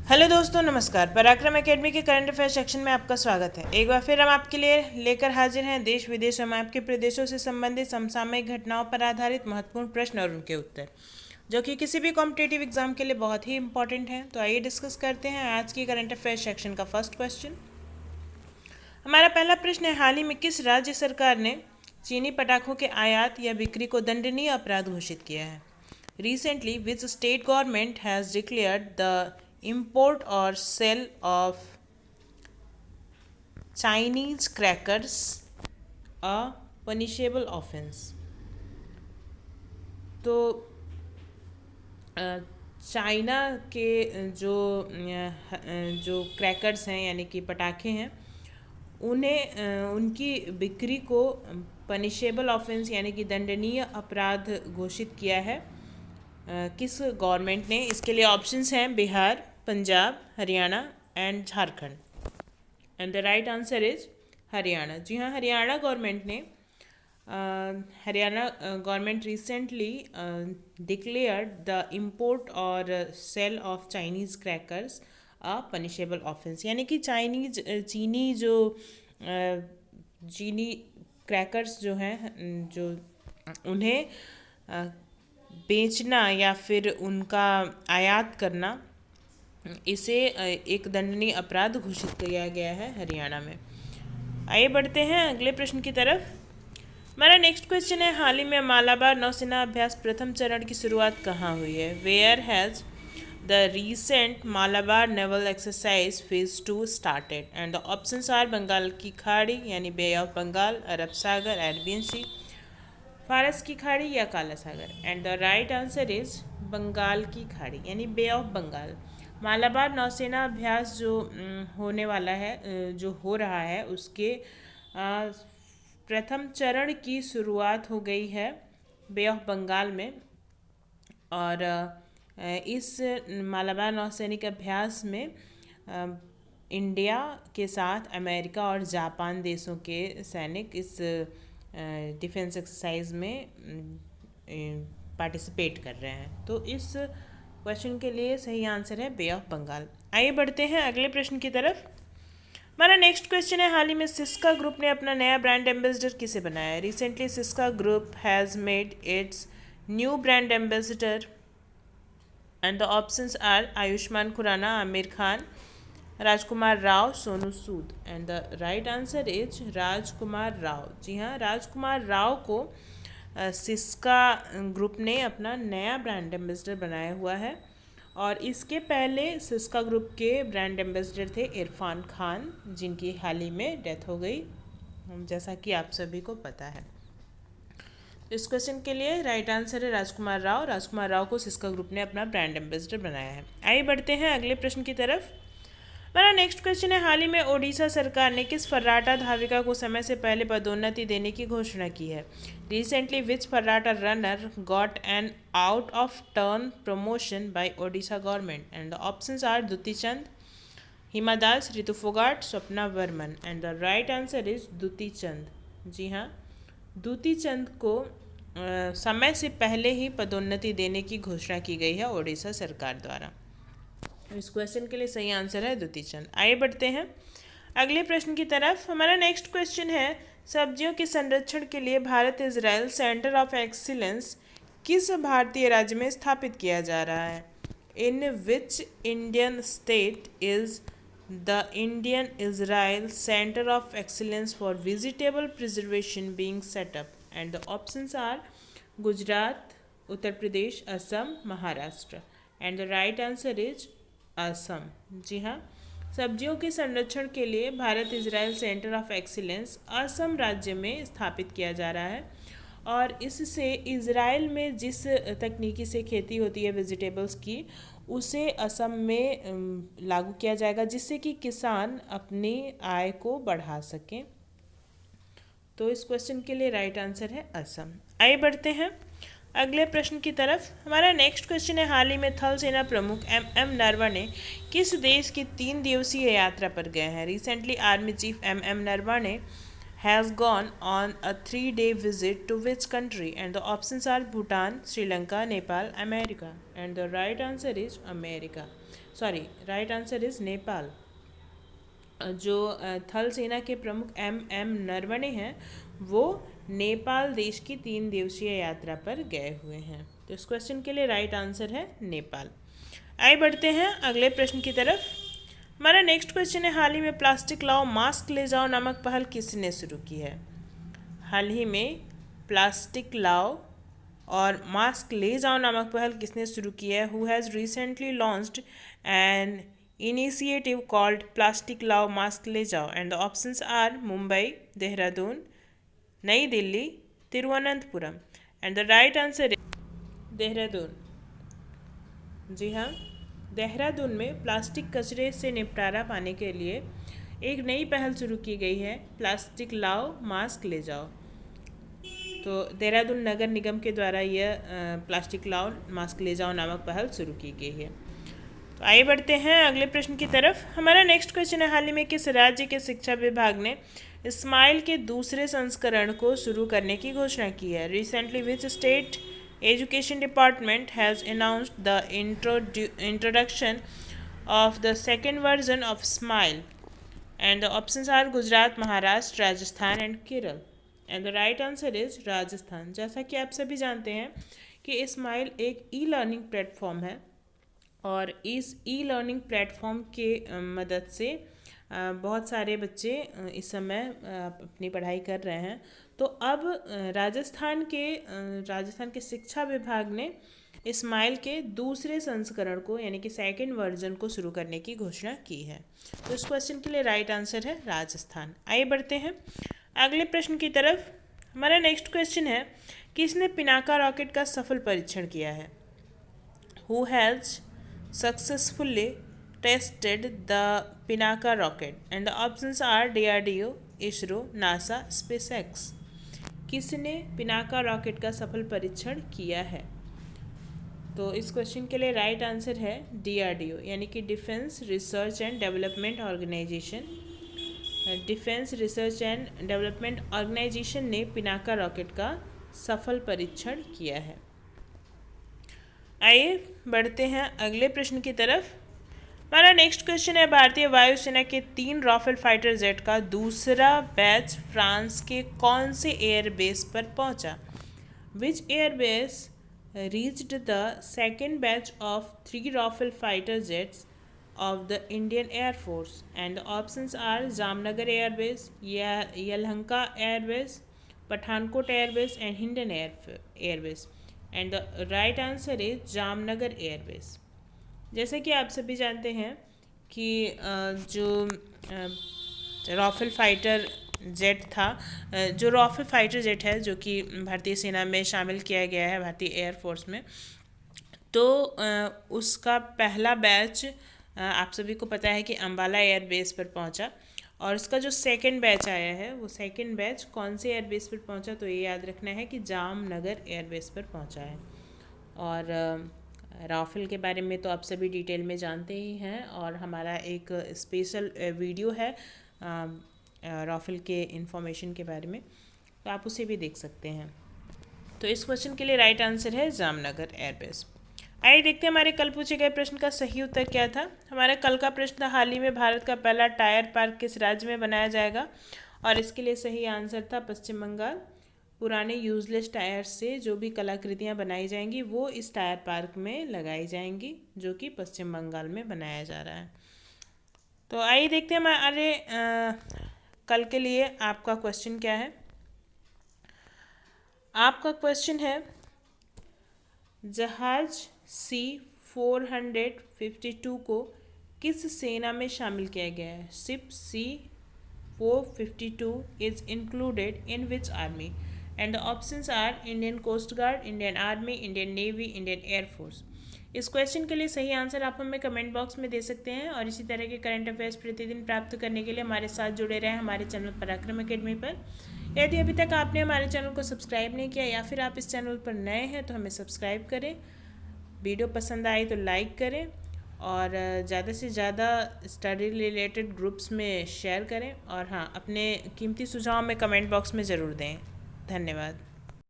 Hello दोस्तों, नमस्कार। पराक्रम एकेडमी के करंट अफेयर सेक्शन में आपका स्वागत है। एक बार फिर हम आपके लिए लेकर हाजिर हैं देश विदेश एवं आपके प्रदेशों से संबंधित समसामयिक घटनाओं पर आधारित महत्वपूर्ण प्रश्न और उनके उत्तर, जो कि किसी भी कॉम्पिटेटिव एग्जाम के लिए बहुत ही इंपॉर्टेंट हैं। तो आइए डिस्कस करते हैं आज की करंट अफेयर सेक्शन का फर्स्ट क्वेश्चन। हमारा पहला प्रश्न है, हाल ही में किस राज्य सरकार ने चीनी पटाखों के आयात या बिक्री को दंडनीय अपराध घोषित किया है? Recently, which state government has declared the import or sale of Chinese crackers a punishable offense? तो चाइना के जो क्रैकर्स हैं यानी कि पटाखे हैं, उन्हें उनकी बिक्री को पनिशेबल ऑफेंस यानी कि दंडनीय अपराध घोषित किया है किस गवर्नमेंट ने? इसके लिए ऑप्शंस हैं Bihar, Punjab, Haryana and Jharkhand. And the right answer is Haryana. जी हाँ, हरियाणा गवर्नमेंट ने रिसेंटली डिक्लेयर्ड द इम्पोर्ट और sale of Chinese crackers a punishable offence, यानी कि चीनी क्रैकर्स जो हैं, जो उन्हें बेचना या फिर उनका आयात करना, इसे एक दंडनीय अपराध घोषित किया गया है हरियाणा में। आइए बढ़ते हैं अगले प्रश्न की तरफ। हमारा नेक्स्ट क्वेश्चन है, हाल ही में मालाबार नौसेना अभ्यास प्रथम चरण की शुरुआत कहाँ हुई है? Where has the recent Malabar naval exercise phase 2 started? And the options are Bengal की खाड़ी यानी बे ऑफ बंगाल, अरब सागर, अरेबियन सी, फारस की खाड़ी या काला सागर। And the right answer is Bengal की खाड़ी यानी बे ऑफ बंगाल। मालाबार नौसेना अभ्यास जो होने वाला है, जो हो रहा है, उसके प्रथम चरण की शुरुआत हो गई है बे ऑफ बंगाल में। और इस मालाबार नौसैनिक अभ्यास में इंडिया के साथ अमेरिका और जापान देशों के सैनिक इस डिफेंस एक्सरसाइज में पार्टिसिपेट कर रहे हैं। तो इस क्वेश्चन के लिए सही आंसर है बे ऑफ बंगाल। आइए बढ़ते हैं अगले प्रश्न की तरफ। हमारा नेक्स्ट क्वेश्चन है, हाल ही में सिस्का ग्रुप ने अपना नया ब्रांड एम्बेसडर किसे बनाया है? Recently Syska group has made its new brand ambassador and the options are Ayushmann Khurrana, Aamir Khan, Rajkummar Rao, Sonu Sood. And the right answer is Rajkummar Rao. जी हाँ, राजकुमार राव को सिस्का ग्रुप ने अपना नया ब्रांड एम्बेसडर बनाया हुआ है। और इसके पहले सिस्का ग्रुप के ब्रांड एम्बेसडर थे इरफान खान, जिनकी हाल ही में डेथ हो गई, जैसा कि आप सभी को पता है। इस क्वेश्चन के लिए राइट आंसर है राजकुमार राव। राजकुमार राव को सिस्का ग्रुप ने अपना ब्रांड एम्बेसडर बनाया है। आइए बढ़ते हैं अगले प्रश्न की तरफ। हमारा नेक्स्ट क्वेश्चन है, हाल ही में ओडिशा सरकार ने किस फर्राटा धाविका को समय से पहले पदोन्नति देने की घोषणा की है? रिसेंटली विच फर्राटा runner got an out of turn promotion by Odisha government? And the options are Dutee Chand, Hima Das, Ritu Phogat, Swapna Barman. And the right answer is Dutee Chand. जी हाँ, दुती चंद को समय से पहले ही पदोन्नति देने की घोषणा की गई है ओडिशा सरकार द्वारा। इस क्वेश्चन के लिए सही आंसर है दुती चंद। आइए बढ़ते हैं अगले प्रश्न की तरफ। हमारा नेक्स्ट क्वेश्चन है, सब्जियों के संरक्षण के लिए Bharat Israel centre of excellence किस भारतीय राज्य में स्थापित किया जा रहा है? In which Indian state is the Indian Israel centre of excellence for vegetable preservation being set up? And the options are Gujarat, Uttar Pradesh, Assam, Maharashtra. And the right answer is Assam. जी हाँ, सब्जियों के संरक्षण के लिए Bharat Israel centre of excellence Assam राज्य में स्थापित किया जा रहा है। और इससे इजराइल में जिस तकनीकी से खेती होती है वेजिटेबल्स की, उसे असम में लागू किया जाएगा, जिससे कि किसान अपनी आय को बढ़ा सकें। तो इस क्वेश्चन के लिए राइट आंसर है असम। आइए बढ़ते हैं अगले प्रश्न की तरफ। हमारा नेक्स्ट क्वेश्चन है, हाल ही में थल सेना प्रमुख एम नरवणे किस देश की 3 दिवसीय यात्रा पर गए हैं? Recently army chief M Naravane has gone on a 3-day visit to which country? And the options are Bhutan, Sri Lanka, Nepal, America. And the right answer is America. Sorry, right answer is Nepal. जो थल सेना के प्रमुख M Naravane हैं वो नेपाल देश की 3 दिवसीय यात्रा पर गए हुए हैं। तो इस क्वेश्चन के लिए राइट आंसर है नेपाल। आगे बढ़ते हैं अगले प्रश्न की तरफ। हमारा नेक्स्ट क्वेश्चन है, हाल ही में प्लास्टिक लाओ मास्क ले जाओ नामक पहल किसने शुरू की है? हाल ही में प्लास्टिक लाओ और मास्क ले जाओ नामक पहल किसने शुरू की है? Who has recently launched an initiative called plastic लाओ मास्क ले जाओ and the options are Mumbai, Dehradun, New Delhi, Thiruvananthapuram and the right answer is Dehradun. जी हाँ, देहरादून में प्लास्टिक कचरे से निपटारा पाने के लिए एक नई पहल शुरू की गई है, प्लास्टिक लाओ मास्क ले जाओ। तो देहरादून नगर निगम के द्वारा यह प्लास्टिक लाओ मास्क ले जाओ नामक पहल शुरू की गई है। तो आइए बढ़ते हैं अगले प्रश्न की तरफ। हमारा नेक्स्ट क्वेश्चन है, हाल ही में किस राज्य के शिक्षा विभाग ने स्माइल के दूसरे संस्करण को शुरू करने की घोषणा की है? Recently which state education department has announced the introduction of the second version of Smile and the options are Gujarat, Maharashtra, Rajasthan and Kerala and the right answer is Rajasthan। जैसा कि आप सभी जानते हैं कि स्माइल एक e learning platform है और इस ई लर्निंग प्लेटफॉर्म के मदद से बहुत सारे बच्चे इस समय अपनी पढ़ाई कर रहे हैं। तो अब राजस्थान के शिक्षा विभाग ने स्माइल के दूसरे संस्करण को यानी कि सेकंड वर्जन को शुरू करने की घोषणा की है। तो इस क्वेश्चन के लिए राइट आंसर है राजस्थान। आइए बढ़ते हैं अगले प्रश्न की तरफ। हमारा नेक्स्ट क्वेश्चन है, किसने पिनाका रॉकेट का सफल परीक्षण किया है? Who has successfully tested the Pinaka rocket and the options are DRDO, ISRO, NASA, SpaceX. किसने पिनाका रॉकेट का सफल परीक्षण किया है? तो इस क्वेश्चन के लिए राइट आंसर है DRDO यानी कि defence research and development organisation. Defence research and development organisation ने पिनाका रॉकेट का सफल परीक्षण किया है। आइए बढ़ते हैं अगले प्रश्न की तरफ। हमारा नेक्स्ट क्वेश्चन है, भारतीय वायुसेना के 3 राफेल फाइटर जेट का दूसरा बैच फ्रांस के कौन से एयरबेस पर पहुंचा? विच airbase reached the second batch of 3 Rafale fighter jets of the Indian Air Force and the options are Jamnagar Air Base, Yelahanka Air Base, Pathankot Air Base and Hindon Air Base and the right answer is Jamnagar Air Base। जैसे कि आप सभी जानते हैं कि जो Rafale fighter jet था, जो राफेल फाइटर जेट है जो कि भारतीय सेना में शामिल किया गया है, भारतीय एयरफोर्स में, तो उसका पहला बैच आप सभी को पता है कि अंबाला एयरबेस पर पहुंचा और उसका जो सेकंड बैच आया है वो सेकंड बैच कौन से एयरबेस पर पहुंचा? तो ये याद रखना है कि जामनगर एयरबेस पर पहुंचा है। और राफेल के बारे में तो आप सभी डिटेल में जानते ही हैं और हमारा एक स्पेशल वीडियो है राफेल के इंफॉर्मेशन के बारे में, तो आप उसे भी देख सकते हैं। तो इस क्वेश्चन के लिए राइट आंसर है जामनगर एयरबेस। आइए देखते हैं हमारे कल पूछे गए प्रश्न का सही उत्तर क्या था। हमारा कल का प्रश्न था, हाल ही में भारत का पहला टायर पार्क किस राज्य में बनाया जाएगा? और इसके लिए सही आंसर था पश्चिम बंगाल। पुराने यूजलेस टायर से जो भी कलाकृतियाँ बनाई जाएंगी वो इस टायर पार्क में लगाई जाएंगी जो कि पश्चिम बंगाल में बनाया जा रहा है। तो आइए देखते हैं हमारे कल के लिए आपका क्वेश्चन क्या है। आपका क्वेश्चन है, जहाज C-452 को किस सेना में शामिल किया गया है? Ship C-452 is included in which army and the options are Indian coast guard, Indian army, Indian navy, Indian air force. इस क्वेश्चन के लिए सही आंसर आप हमें कमेंट बॉक्स में दे सकते हैं और इसी तरह के करंट अफेयर्स प्रतिदिन प्राप्त करने के लिए हमारे साथ जुड़े रहें हमारे चैनल पराक्रम एकेडमी पर। यदि अभी तक आपने हमारे चैनल को सब्सक्राइब नहीं किया या फिर आप इस चैनल पर नए हैं तो हमें सब्सक्राइब करें। वीडियो पसंद आए तो लाइक करें और ज़्यादा से ज़्यादा स्टडी रिलेटेड ग्रुप्स में शेयर करें और हाँ, अपने कीमती सुझाव में कमेंट बॉक्स में ज़रूर दें। धन्यवाद।